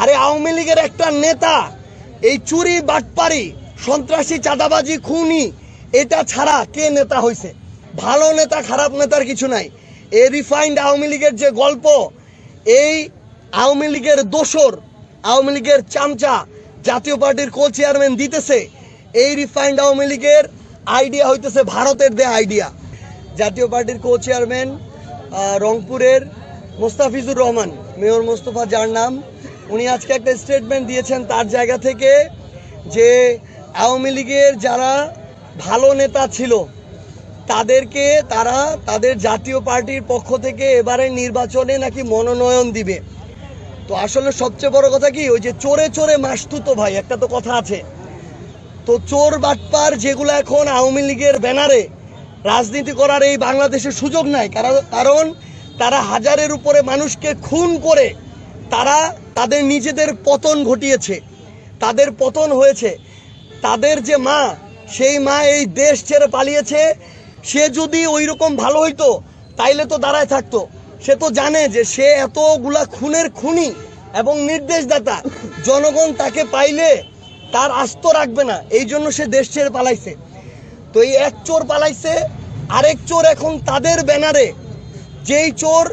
আরে আওয়ামী লীগের একটা নেতা এই চুরি বাটপারি সন্ত্রাসী চাঁদাবাজি খুনি এটা ছাড়া কে নেতা হয়েছে? ভালো নেতা খারাপ নেতার কিছু নাই। এই রিফাইন্ড আওয়ামী লীগের যে গল্প, এই আওয়ামী লীগের দোসর, আওয়ামী লীগের চামচা জাতীয় পার্টির কো চেয়ারম্যান দিতেছে, এই রিফাইন্ড আওয়ামী লীগের আইডিয়া হইতেছে ভারতের দেয়া আইডিয়া। জাতীয় পার্টির কো চেয়ারম্যান রংপুরের মোস্তাফিজুর রহমান, মেয়র মোস্তফা যার নাম, উনি আজকে একটা স্টেটমেন্ট দিয়েছেন তার জায়গা থেকে যে আওয়ামী লীগের যারা ভালো নেতা ছিল তাদেরকে তারা তাদের জাতীয় পার্টির পক্ষ থেকে এবারে নির্বাচনে নাকি মনোনয়ন দিবে। তো আসলে সবচেয়ে বড় কথা কি, ওই যে চোরে চোরে মাসতুতো ভাই, একটা তো কথা আছে। তো চোর বাটপার যেগুলো এখন আওয়ামী লীগের ব্যানারে রাজনীতি করার এই বাংলাদেশে সুযোগ নাই, কারণ তারা হাজারের উপরে মানুষকে খুন করে তারা তাদের নিজেদের পতন ঘটিয়েছে, তাদের পতন হয়েছে। তাদের যে মা, সেই মা এই দেশ ছেড়ে পালিয়েছে। সে যদি ওই রকম ভালো হইতো তাইলে তো দাঁড়ায় থাকতো। সে তো জানে যে সে এতগুলা খুনের খুনি এবং নির্দেশদাতা, জনগণ তাকে পাইলে তার আস্ত রাখবে না, এই জন্য সে দেশ ছেড়ে পালাইছে। তো এই এক চোর পালাইছে, আরেক চোর এখন তাদের ব্যানারে, যেই চোর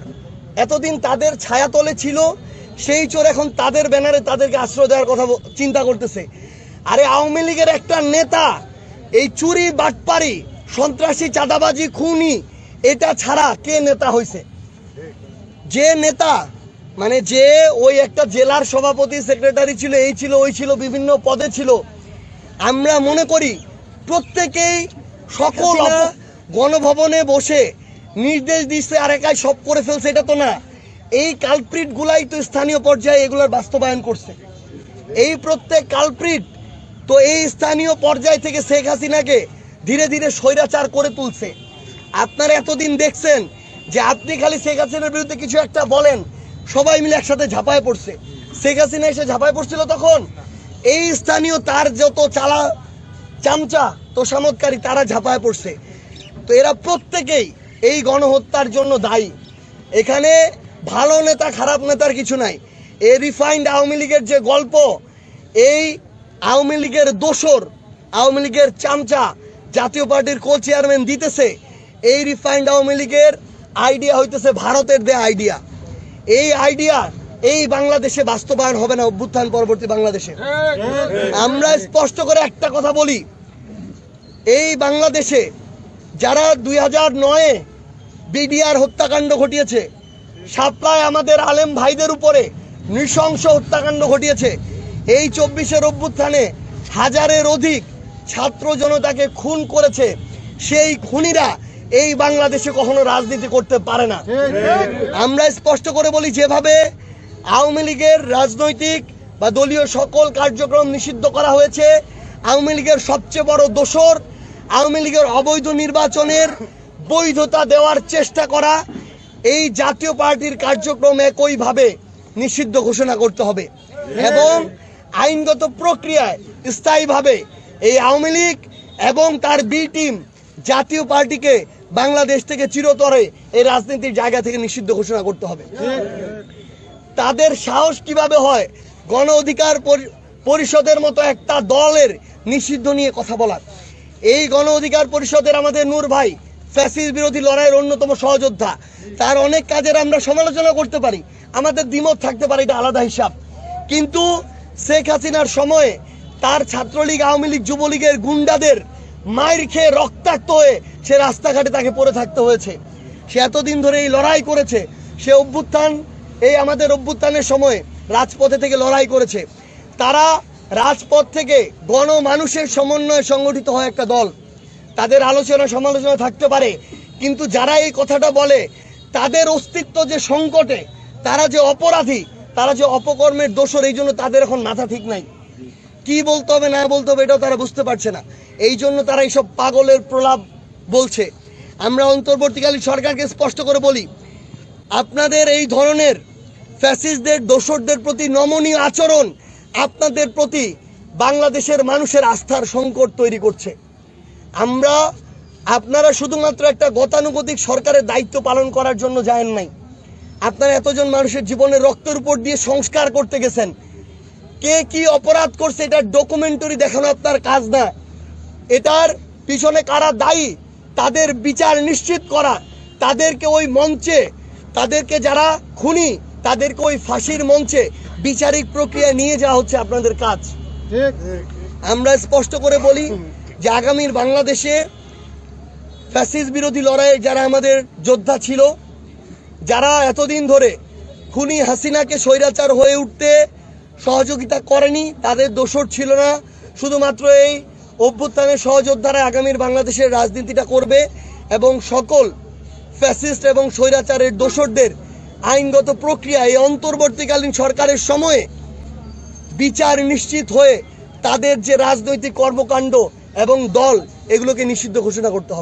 এতদিন তাদের ছায়াতলে ছিল সেই চোর এখন তাদের ব্যানারে তাদেরকে আশ্রয় দেওয়ার কথা চিন্তা করতেছে। আরে আওয়ামী লীগের একটা নেতা এই চুরি বাটপারি সন্ত্রাসী চাঁদাবাজি খুনি এটা ছাড়া কে নেতা হয়েছে? যে নেতা মানে যে ওই একটা জেলার সভাপতি সেক্রেটারি ছিল, এই ছিল ওই ছিল, বিভিন্ন পদে ছিল, আমরা মনে করি প্রত্যেকেই সকল গণভবনে বসে নির্দেশ দিচ্ছে আর একাই সব করে ফেলছে, এটা তো না। এই কালপ্রিট গুলাই তো স্থানীয় পর্যায়ে এগুলোর বাস্তবায়ন করছে। এই প্রত্যেক কালপ্রিট তো এই স্থানীয় পর্যায় থেকে শেখ হাসিনাকে ধীরে ধীরে স্বৈরাচার করে তুলছে। আপনারা এতদিন দেখছেন যে আপনি খালি শেখ হাসিনার বিরুদ্ধে কিছু একটা বলেন, সবাই মিলে একসাথে ঝাঁপায় পড়ছে। শেখ হাসিনা এসে ঝাঁপায় পড়ছিল তখন এই স্থানীয় তার যত চামচা তোষামতকারী তারা ঝাঁপায় পড়ছে। তো এরা প্রত্যেকেই এই গণহত্যার জন্য দায়ী। এখানে ভালো নেতা খারাপ নেতার কিছু নাই। এই রিফাইন্ড আওয়ামী লীগের যে গল্প, এই আওয়ামী লীগের দোসর, আওয়ামী লীগের চামচা জাতীয় পার্টির কো চেয়ারম্যান দিতেছে, এই রিফাইন্ড আওয়ামী লীগের আইডিয়া হইতেছে ভারতের দেয়া আইডিয়া। এই আইডিয়া এই বাংলাদেশে বাস্তবায়ন হবে না, অভ্যুত্থান পরবর্তী বাংলাদেশে। আমরা স্পষ্ট করে একটা কথা বলি, এই বাংলাদেশে যারা 2009-এ বিডিআর হত্যাকাণ্ড ঘটিয়েছে, শাপলায় আমাদের আলেম ভাইদের উপরে নৃশংস হত্যাকাণ্ড ঘটিয়েছে, এই 24-এর অভ্যুত্থানে হাজারের অধিক ছাত্র জনতাকে খুন করেছে, সেই খুনিরা এই বাংলাদেশে কখনো রাজনীতি করতে পারে না। আমরা স্পষ্ট করে বলি, যেভাবে আওয়ামী লীগের রাজনৈতিক বা দলীয় সকল কার্যক্রম নিষিদ্ধ করা হয়েছে, আওয়ামী লীগের সবচেয়ে বড় দোসর আওয়ামী লীগের অবৈধ নির্বাচনের বৈধতা দেওয়ার চেষ্টা করা, এই জাতীয় পার্টির কার্যক্রম একইভাবে নিষিদ্ধ ঘোষণা করতে হবে এবং আইনগত প্রক্রিয়ায় স্থায়ীভাবে এই আওয়ামী লীগ এবং তার বি টিম জাতীয় পার্টিকে বাংলাদেশ থেকে চিরতরে এই রাজনীতির জায়গা থেকে নিষিদ্ধ ঘোষণা করতে হবে। তাদের সাহস কিভাবে হয় গণ অধিকার পরিষদের মতো একটা দলের নিষিদ্ধ নিয়ে কথা বলার? এই গণ অধিকার পরিষদের আমাদের নূর ভাই ফ্যাসিস্ট বিরোধী লড়াইয়ের অন্যতম সহযোদ্ধা, তার অনেক কাজের আমরা সমালোচনা করতে পারি, আমাদের দ্বিমত থাকতে পারে, এটা আলাদা হিসাব। কিন্তু শেখ হাসিনার সময়ে তার ছাত্রলীগ আওয়ামী লীগ যুবলীগের গুন্ডাদের মাইর খেয়ে রক্তাক্ত হয়ে সে রাস্তাঘাটে তাকে পড়ে থাকতে হয়েছে। সে এতদিন ধরে এই লড়াই করেছে, সে অভ্যুত্থান, এই আমাদের অভ্যুত্থানের সময় রাজপথে থেকে লড়াই করেছে। তারা রাজপথ থেকে গণমানুষের সমন্বয়ে সংগঠিত হয় একটা দল, তাদের আলোচনা সমালোচনা থাকতে পারে, কিন্তু যারা এই কথাটা বলে তাদের অস্তিত্ব যে সংকটে, তারা যে অপরাধী, তারা যে অপকর্মের দোষর, এই জন্য তাদের এখন মাথা ঠিক নাই, কি বলতে হবে না বলতে হবে এটাও তারা বুঝতে পারছে না। এই জন্য তারা এইসব পাগলের প্রলাপ বলছে। আমরা অন্তর্বর্তীকালীন সরকারকে স্পষ্ট করে বলি, আপনাদের এই ধরনের ফ্যাসিস্টদের দোসরদের প্রতি নমনীয় আচরণ আপনাদের প্রতি বাংলাদেশের মানুষের আস্থার সংকট তৈরি করছে। আপনারা শুধুমাত্র একটা গতানুগতিক সরকারের দায়িত্ব পালন করার জন্য যায়েন নাই, আপনারা এতজন মানুষের জীবনের রক্তের উপর দিয়ে সংস্কার করতে গেছেন, কে কি অপরাধ করছে এটার ডকুমেন্টারি দেখানো আপনার কাজ না। এটার পিছনে কারা দায়ী তাদের বিচার নিশ্চিত করা, তাদেরকে ওই মঞ্চে, তাদেরকে যারা খুনি তাদেরকে ওই ফাঁসির মঞ্চে বিচারিক প্রক্রিয়া নিয়ে যাওয়া হচ্ছে আপনাদের কাজ। আমরা স্পষ্ট করে বলি যে আগামীর বাংলাদেশে ফ্যাসিস্ট বিরোধী লড়াইয়ে যারা আমাদের যোদ্ধা ছিল, যারা এতদিন ধরে খুনি হাসিনাকে স্বৈরাচার হয়ে উঠতে সহযোগিতা করেনি, তাদের দোষর ছিল না। শুধুমাত্র এই অভ্যুত্থানের সহযোদ্ধারা আগামীর বাংলাদেশের রাজনীতিটা করবে এবং সকল ফ্যাসিস্ট এবং স্বৈরাচারের দোষরদের আইনগত প্রক্রিয়া এই অন্তর্বর্তীকালীন সরকারের সময়ে বিচার নিশ্চিত হয়ে তাদের যে রাজনৈতিক কর্মকাণ্ড এবং দল এগুলোকে নিষিদ্ধ ঘোষণা করতে হবে।